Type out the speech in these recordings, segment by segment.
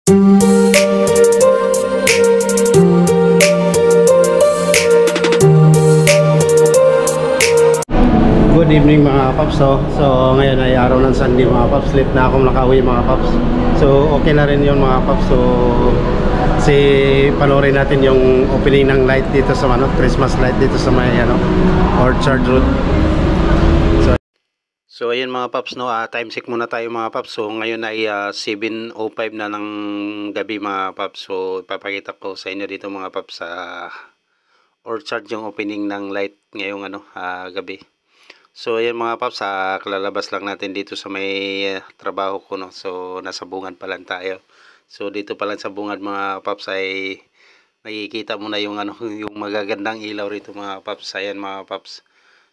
Good evening mga paps. So ngayon ay araw ng Sunday mga paps. Late na akong nakauwi mga paps. So okay na rin yun mga paps. So panoorin natin yung opening ng light dito sa Christmas light dito sa may Orchard Road. So ayun mga paps, time check muna tayo mga paps. So ngayon ay 7:05 na ng gabi mga paps. So ipapakita ko sa inyo dito mga paps sa Orchard yung opening ng light ngayong gabi. So ayan mga paps, kalalabas lang natin dito sa may trabaho ko, no. So nasa bungad pa lang tayo. So dito pa lang sa bungad mga paps ay makikita mo na yung yung magagandang ilaw rito mga paps. Ayan mga paps.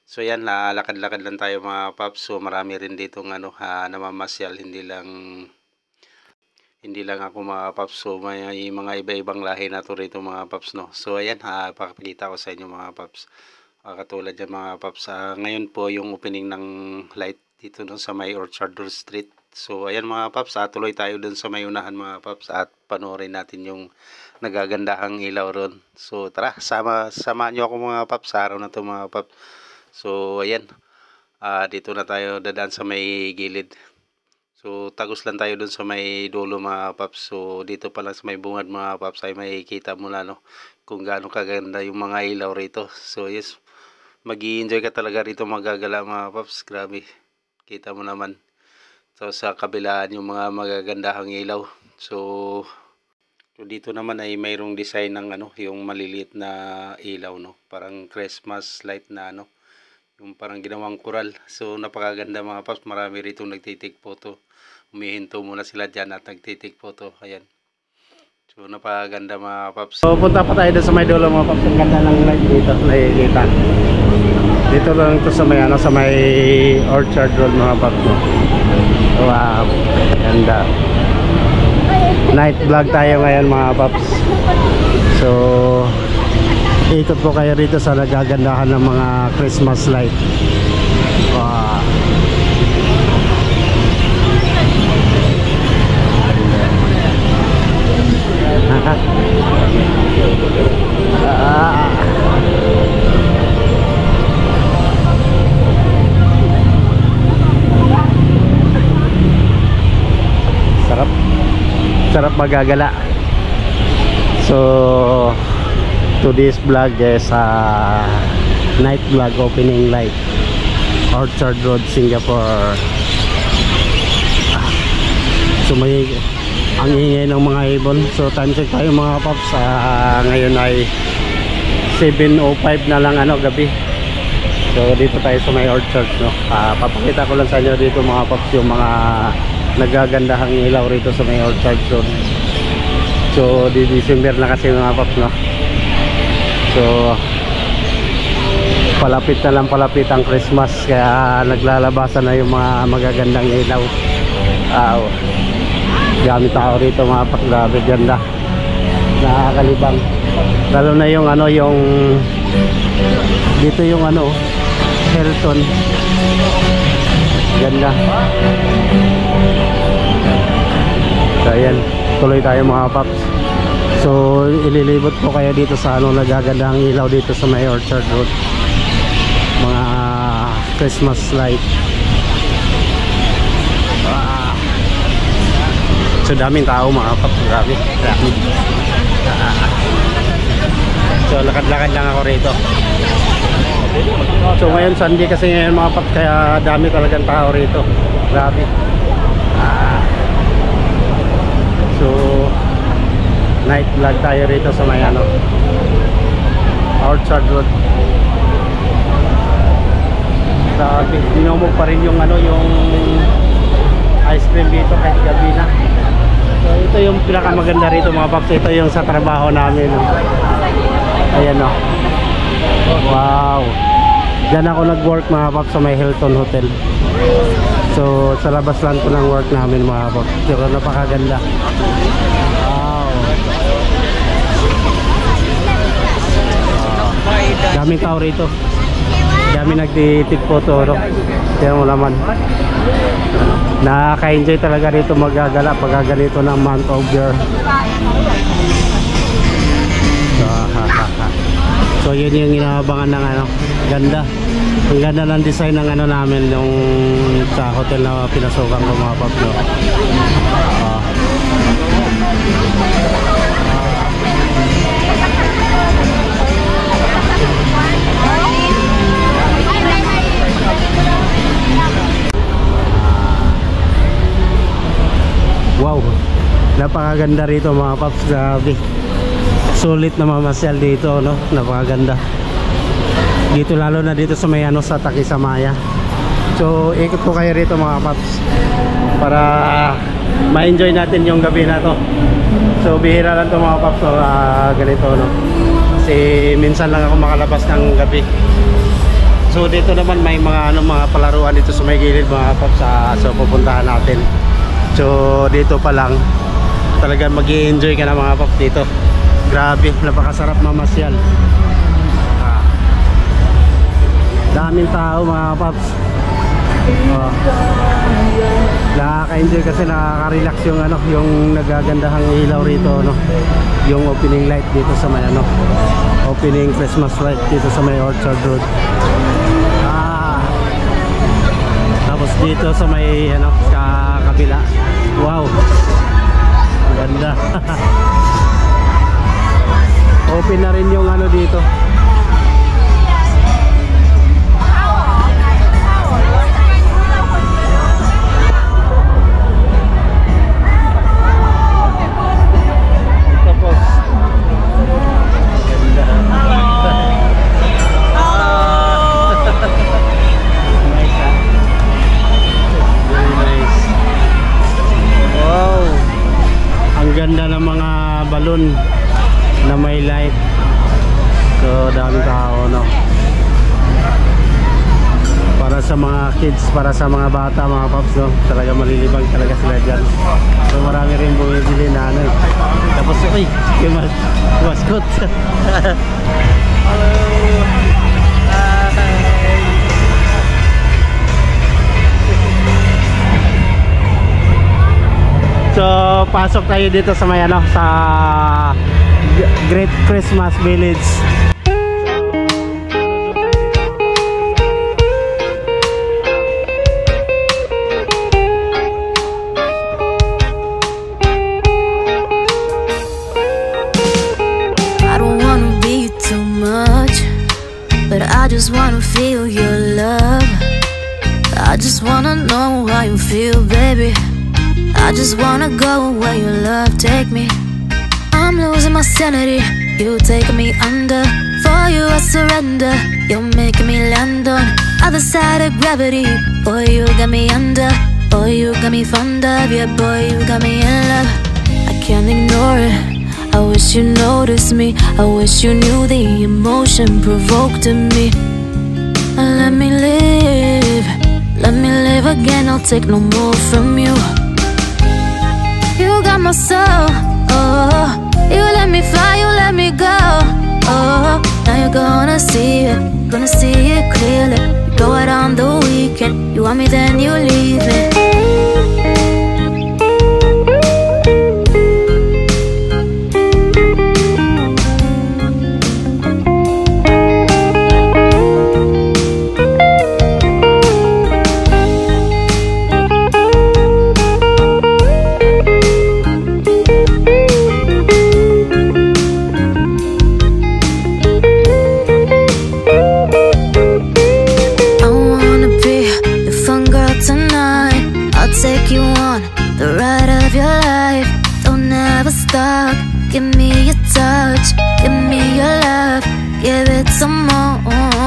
So ayan, lakad-lakad lang tayo mga paps. So marami rin dito namamasyal, hindi lang ako mga paps. So may mga iba-ibang lahi na to rito mga paps, no. So ayan, pakapakita ko sa inyo mga paps. Katulad yan mga paps, ngayon po yung opening ng light dito sa may Orchard Street. So ayan mga paps, tuloy tayo dun sa may unahan mga paps at panoorin natin yung nagagandahang ilaw ron. So tara, samahan nyo ako mga paps sa araw na to mga paps. So ayan, dito na tayo dadaan sa may gilid. So tagos lang tayo dun sa may dulo mga paps. So dito pa lang sa may bungad mga paps ay makikita mo na kung gaano kaganda yung mga ilaw rito. So yes, mag-i-enjoy ka talaga rito magagala mga paps. Grabe, kita mo naman. So sa kabilaan yung mga magagandahang ilaw. So dito naman ay mayroong design ng yung maliliit na ilaw, no. Parang Christmas light na yung parang ginawang koral. So napakaganda mga paps. Marami rito nagtitik photo. Humihinto muna sila dyan at nagtitik photo. Ayan. So napakaganda mga paps. So punta pa tayo sa may dulo mga paps. Ang ganda ng light dito. Nakikita. Dito lang ito sa may Orchard Road mga paps. Wow, ganda. Night vlog tayo ngayon mga paps. So ikot po kayo rito sa nagagandahan ng mga Christmas light. Wow. Sarap magagala. So today's vlog is night vlog opening light Orchard Road, Singapore. So may ang ingay ng mga ibon. So time check tayo mga paps, ngayon ay 7:05 na lang gabi. So dito tayo sa may Orchard, no. Papakita ko lang sa inyo dito mga paps yung mga nagagandahang ilaw rito sa may Orchard Road. So di December na kasi mga paps, no. So palapit ang Christmas, kaya naglalabasan na yung mga magagandang ilaw. Gamit tao rito mga paps, grabe ganda, nakakalibang. Lalo na yung yung dito yung Hilton, ganda. So ayan, tuloy tayo mga paps. So ililibot ko kayo dito sa nagagandang ilaw dito sa may Orchard Road, mga Christmas light. So daming tao mga paps, grabe. So lakad-lakad lang ako rito. So ngayon Sunday kasi ngayon mga paps, kaya dami talagang tao rito, grabe. So night vlog tayo rito sa may Orchard Road. Grabe, dinumog pa rin yung yung ice cream dito kahit gabi na. So ito yung pinakamaganda rito mga paps. Ito yung sa trabaho namin, no? Ayan, no. Wow, diyan ako nag-work mga paps sa may Hilton Hotel. So sa labas lang ko ng work namin mga paps. Pero napakaganda. Wow, daming tao rito, dami nagtitik photo, no? Tingnan mo naman, Nakaka-enjoy talaga dito magagala pag ganito ng month of year. So yun yung inaabangan ng ano, ganda. Ang ganda ng design ng ano namin yung sa hotel na pinasukan ko mga paps, no? Wow, napakaganda rito mga paps, grabe. Sulit na mamasyal dito, no? Napakaganda. Dito lalo na dito sa may ano, sa Takisamaya. So ikot ko kayo rito mga paps para ma-enjoy natin yung gabi na to. So bihira lang to mga paps, so, ganito, no? Kasi minsan lang ako makalabas ng gabi. So dito naman may mga ano, mga palaruan dito sa may gilid mga paps, so pupuntahan natin. So dito pa lang talagang mag-i-enjoy ka na mga paps dito. Grabe, napakasarap mamasyal. Daming tao mga paps. Nakaka-enjoy kasi nakaka-relax yung ano, yung nagagandahang ilaw rito, no? Yung opening light dito sa may ano, opening Christmas light dito sa may Orchard Road. Tapos dito sa may ano, sa kabila. Wow, ganda. Open na rin yung ano dito. Tapos ganda ng mga balon na may light. So dami tao, no? Para sa mga kids, para sa mga bata mga paps, no? Talaga malilibang talaga sila dyan. So marami rin bumibili na ano. Tapos uy, yung mascot. Hello. So pasok tayo dito sa may ano, sa Great Christmas Village. I don't wanna be too much, but I just wanna feel your love. I just wanna know how you feel, baby. I just wanna go where your love take me. I'm losing my sanity, you taking me under. For you I surrender, you're making me land on other side of gravity. Boy, you got me under, boy, you got me fond of. Yeah, boy, you got me in love. I can't ignore it, I wish you noticed me. I wish you knew the emotion provoked in me. Let me live again, I'll take no more from you. You got my soul, oh. You let me fly, you let me go, oh. Now you're gonna see it clearly. You go out on the weekend, you want me then you leave it. Take you on the ride of your life. Don't ever stop. Give me your touch, give me your love, give it some more.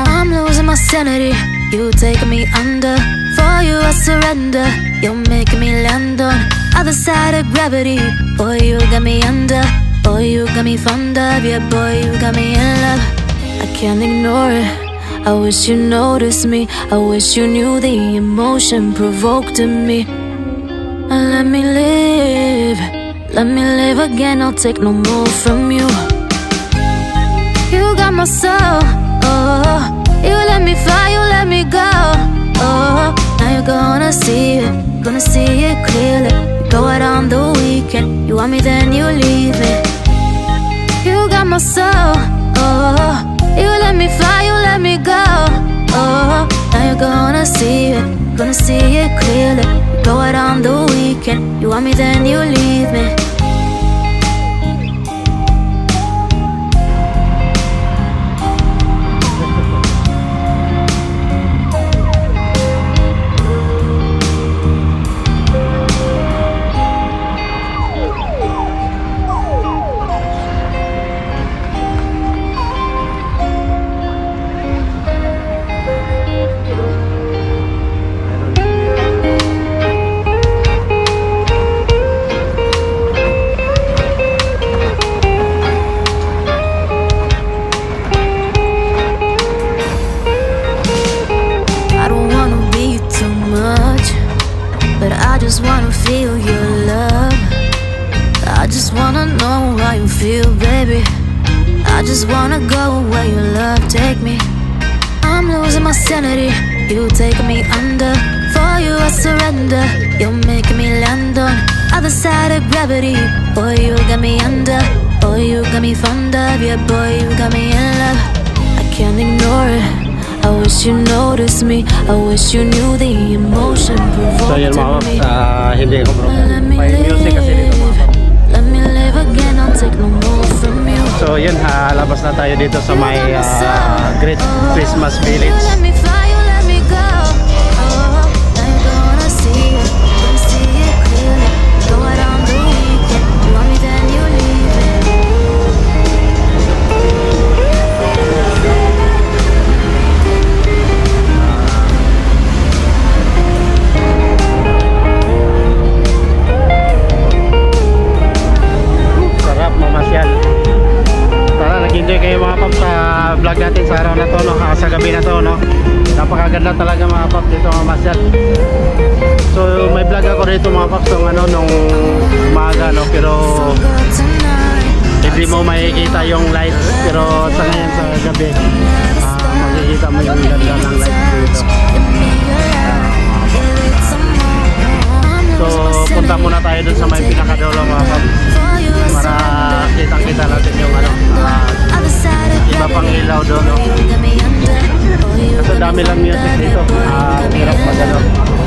I'm losing my sanity, you taking me under. For you I surrender, you're making me land on other side of gravity. Boy, you got me under, boy, you got me fond of. Yeah, boy, you got me in love. I can't ignore it, I wish you noticed me. I wish you knew the emotion provoked in me. Let me live again, I'll take no more from you. You got my soul, oh. You let me fly, you let me go, oh. Now you're gonna see it gonna see it clearly. Go out on the weekend, you want me then you leave me. You got my soul, oh, you let me fly, you let me go, oh, now you're gonna see it clearly. Go out on the weekend, you want me then you leave me. But I just wanna feel your love. I just wanna know how you feel, baby. I just wanna go where your love take me. I'm losing my sanity, you taking me under. For you I surrender, you're making me land on other side of gravity. Boy, you got me under. Boy, you got me fond of. Yeah, boy, you got me in love. I can't ignore it. I wish you noticed me. I wish you knew the emotion So yun provoked mga in me. hindi ko bro. Let me May music kasi dito mga paps. Let me live again, I'll take no more from you. So yun, labas na tayo dito sa may Great Christmas Village. You let me fly, you let me go. Oh, now you're gonna see it clearly. Go out on the weekend, you want me then you leave it. Sarap mamasyal. Tara, nag-enjoy kayo mga paps sa vlog natin sa araw na to, no? Sa gabi na to, no? Napakaganda talaga mga paps dito mamasyal. So may vlog ako dito mga paps nung umaga, no? Pero hindi mo makikita yung lights. Pero sa ngayon sa gabi, makikita mo yung ganda ng lights dito. So punta muna tayo dun sa may pinakadulo mga paps para kitang-kita natin yung iba pang ilaw doon, no? Kasi dami lang music dito. Hirap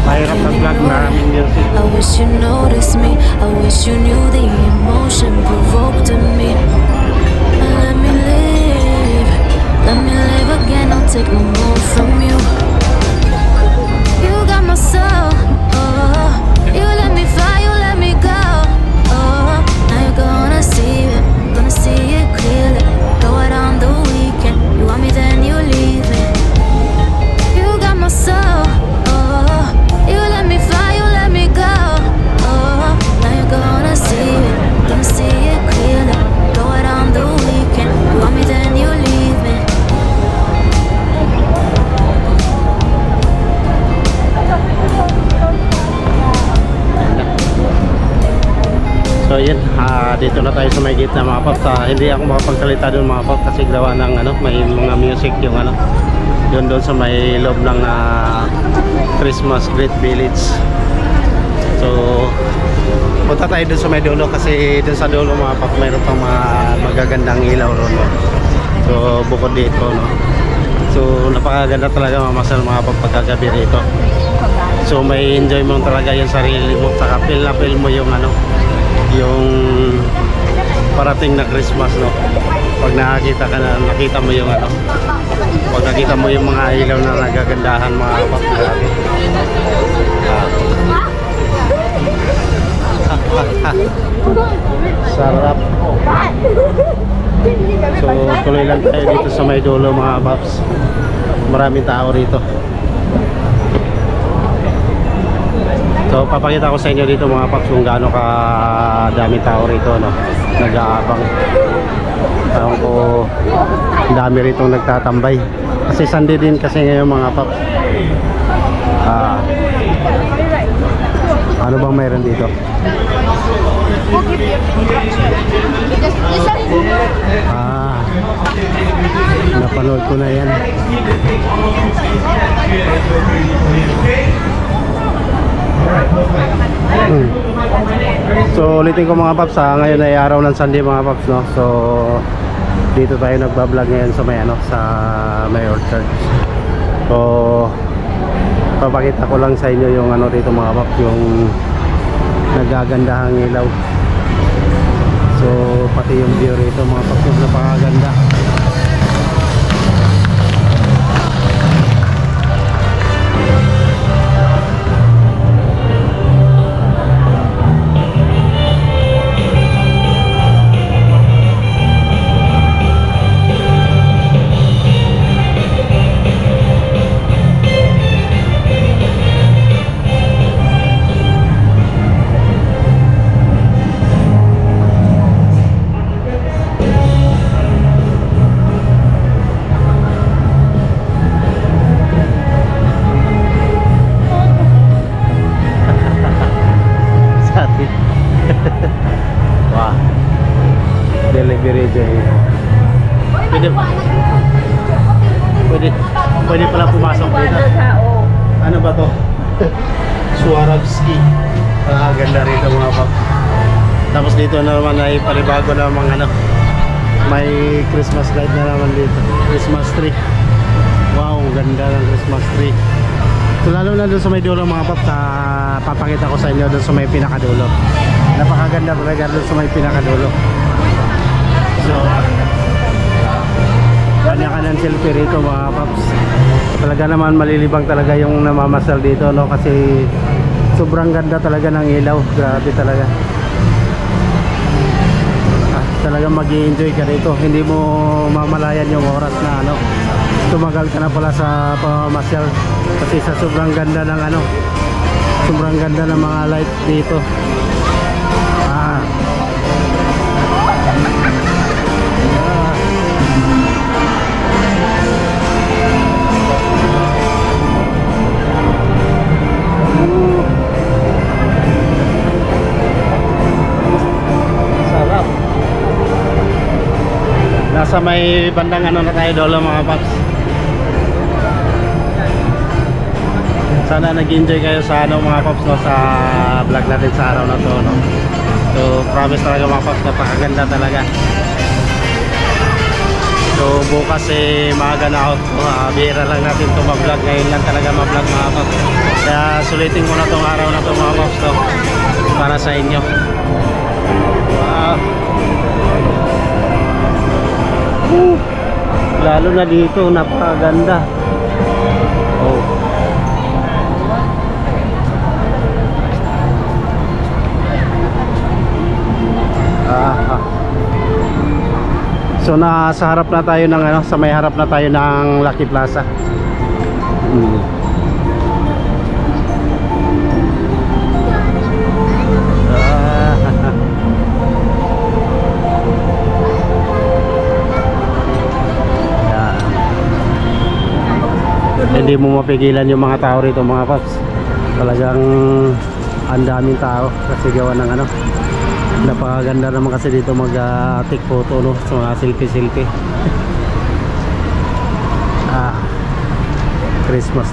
mahirap mag-vlog, maraming music. I wish you noticed me. I wish you knew the emotion provoked in me. Let me live again. I'll take no more from you. You got my soul, oh, you let me fly, you let me go, oh, now you're gonna see it clearly. Go out on the weekend, you want me then you leave me. You got my soul, oh, you let me fly, you let me go, oh, now you're gonna see it clearly. Go out on the weekend, you want me then you leave me. So yun, dito na tayo sa may gitna mga paps. Hindi ako makapagsalita doon mga paps kasi gawa ng may mga music yung yun doon sa may loob ng Christmas Great Village. So punta tayo doon sa may dulo kasi doon sa dulo mga paps mayroon pang mga magagandang ilaw ron, no? So bukod dito, no? So napakaganda talaga mamasal mga paps pagkagabi rito. So may enjoy mo talaga yung sarili mo, saka feel na feel mo yung yung parating na Christmas, no? Pag nakita mo yung pag nakita mo yung mga ilaw na nagagandahan mga paps, grabe. Sarap. So tuloy lang tayo dito sa may dulo mga paps. Maraming tao rito. So papakita ko sa inyo dito mga paps kung gaano ka daming tao rito, no? Nag-aabang. Ewan ko, dami rito nagtatambay kasi Sunday din kasi ngayon mga paps. Ano bang mayroon dito? Napanood ko na yan. So ulitin ko mga paps, ngayon ay araw ng Sunday mga paps, no? So dito tayo nagbablog ngayon sa may ano, sa may orchard. So papakita ko lang sa inyo yung ano dito mga paps, yung nagagandahang ilaw. So pati yung view rito mga paps, napakaganda. Wah, delivery dyan. Pwede pala pumasok dito. Ano ba to? Swarovski. Ganda rito mga pap. Tapos dito na naman ay panibago na mga ano, may Christmas light na naman dito, Christmas tree. Wow, ganda ng Christmas tree. So lalo na doon sa may dulo mga pap, papakita ko sa inyo doon sa may pinakadulo. Napakaganda talaga doon sa may pinakadulo. So kanya-kanyang selfie rito mga paps. Talaga naman malilibang talaga yung namamasal dito, no? Kasi sobrang ganda talaga ng ilaw. Grabe talaga. Talagang mag-i-enjoy ka dito. Hindi mo mamalayan yung oras na ano, tumagal ka na pala sa pamamasyal. Kasi sa sobrang ganda ng ano, sobrang ganda ng mga light dito. Sarap. Nasa may bandang ano na tayo dolo mga paps. Sana nag-enjoy kayo sa ano mga paps, no, sa vlog natin sa araw na to, no. So promise talaga mga paps, napakaganda talaga. So bukas maaga na ako, bihira lang natin ito mag-vlog. Ngayon lang talaga mag-vlog mga paps. Kaya sulitin ko na itong araw na to mga paps, no, para sa inyo. Wow. Lalo na dito, napakaganda. Oh. So nasa harap na tayo ng ano, sa may harap na tayo ng Lucky Plaza. Hindi mo mapigilan yung mga tao rito mga paps. Talagang ang daming tao kasi gawa ng ano, napakaganda naman kasi dito mag-take photo, no, sa mga selfie. Christmas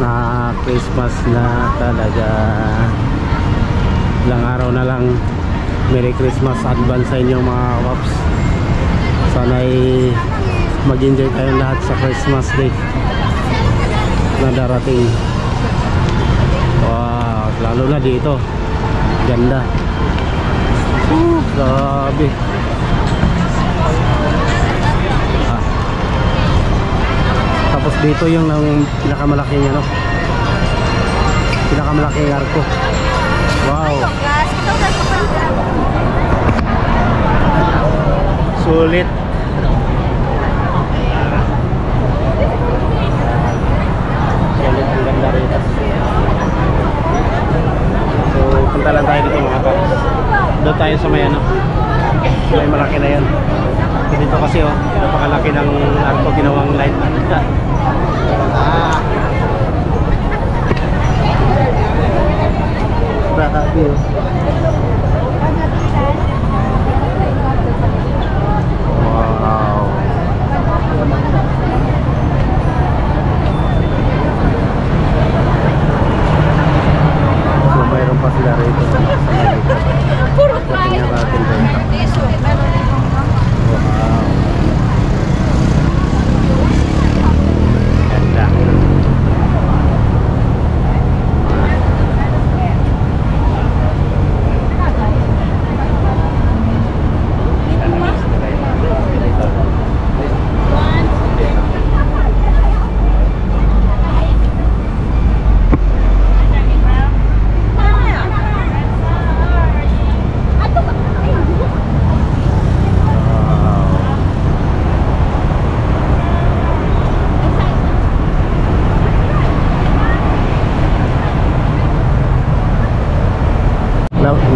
na talaga. Ilang araw na lang. Merry Christmas advance sa inyo mga paps. Sana'y mag-enjoy tayong lahat sa Christmas Day na darating. Wow, lalo na dito, ganda. Grabe. Tapos dito yung pinakamalaking ano, pinakamalaking arko. Wow, sulit. Sulit, ang ganda rito. So punta lang tayo dito mga paps. Doon tayo sa may ano, may malaki na yan. Dito kasi oh, napakalaki ng arko ginawang light. Grabe oh. Wow. So mayroon pa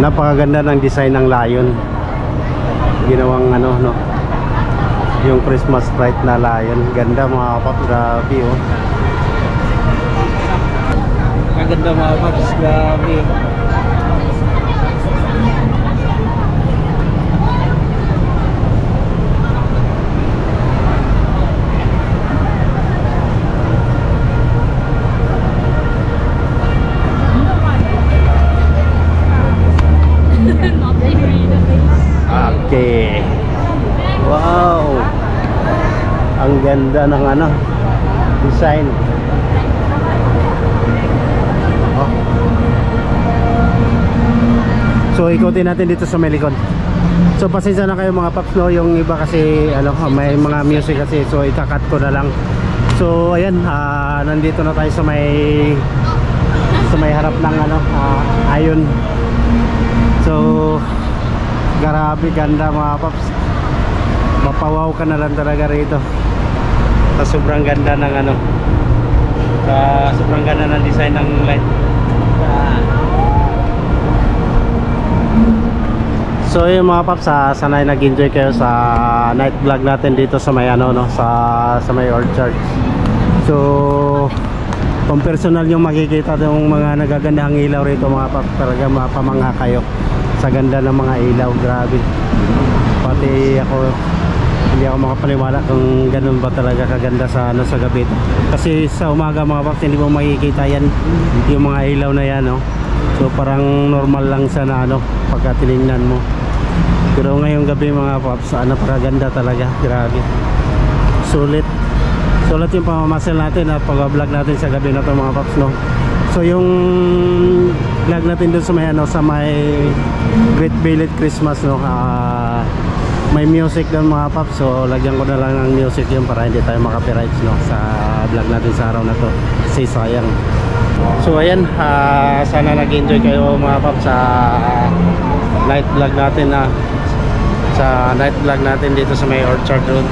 Napakaganda ng design ng lion. Ginawang ano, no, yung Christmas light na lion. Ganda mga paps, grabe oh. Maganda mga paps, grabe. Okay. Wow. Ang ganda ng ano, design. Oh. So ikutin natin dito sa Melikon. So pasensya na kayo mga paps, no, yung iba kasi ano, may mga music kasi, so ikakat ko na lang. So ayan, nandito na tayo sa may harap ng ano, Ayon. So grabe ganda mga paps, mapawaw ka na lang talaga rito sa sobrang ganda ng ano, sa sobrang ganda ng design ng light. So yung mga paps, sanay nag-enjoy kayo sa night vlog natin dito sa may ano, no, sa may orchard. So kung personal yung makikita yung mga nagagandang ilaw rito mga paps, talaga mapamangha kayo sa ganda ng mga ilaw, grabe. Pati ako, hindi ako makapaniwala kung ganun ba talaga kaganda sa ano, sa gabi. Kasi sa umaga mga paps, hindi mo makikita yan, yung mga ilaw na yan, no? So parang normal lang sa na ano, pagka tinignan mo. Pero ngayong gabi mga paps, napakaganda talaga, grabe. Sulit yung pamamasal natin at pag-vlog natin sa gabi na to mga paps, no? So yung vlog natin dun sa may ano, sa may Great Billet Christmas, no, may music doon mga paps, so lagyan ko na lang ng music yun para hindi tayo makapirights, no, sa vlog natin sa araw na to, kasi sayang. So ayan, sana nag-enjoy kayo mga paps sa night vlog natin, sa night vlog natin dito sa may Orchard Road.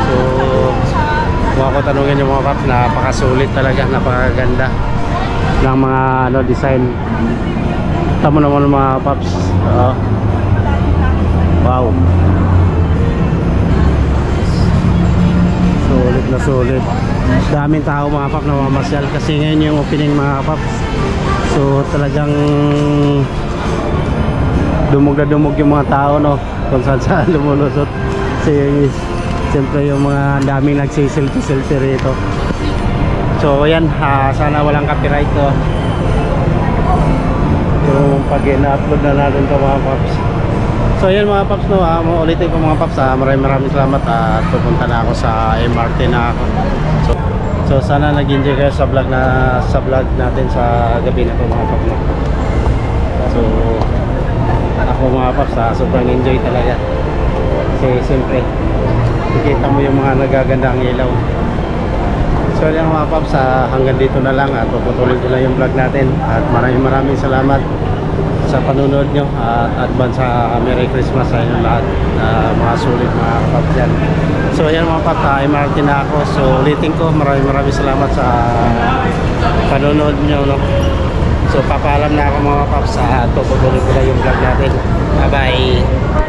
So kung ako tanungin yung mga paps, napakasulit talaga, napakaganda ng mga ano, design. Tama naman mga paps. Wow, sulit na sulit. Daming tao mga paps na mamasyal kasi ngayon yung opening mga paps. So talagang dumog na dumog yung mga tao, no, kung saan saan lumulusot. Kasi siyempre yung mga daming nagsisilti-silti rito. So yan, sana walang copyright to yung pag ina-upload na natin to mga paps. So yan mga paps, no, ulitin ko mga paps, maraming salamat at pupunta na ako sa MRT na ako. So sana nag-enjoy kayo sa vlog natin sa gabi na to mga paps, no? So ako mga paps, sobrang enjoy talaga kasi siyempre nakikita mo yung mga nagagandang ilaw. So yan mga paps, hanggang dito na lang at puputuloy ko lang yung vlog natin at maraming salamat sa panunod nyo at advance sa Merry Christmas sa inyo lahat, mga sulit mga paps yan. So yan mga paps, MRT na ako. So ulitin ko, maraming salamat sa panunod nyo, no? So papaalam na ako mga paps at puputuloy ko lang yung vlog natin. Bye bye.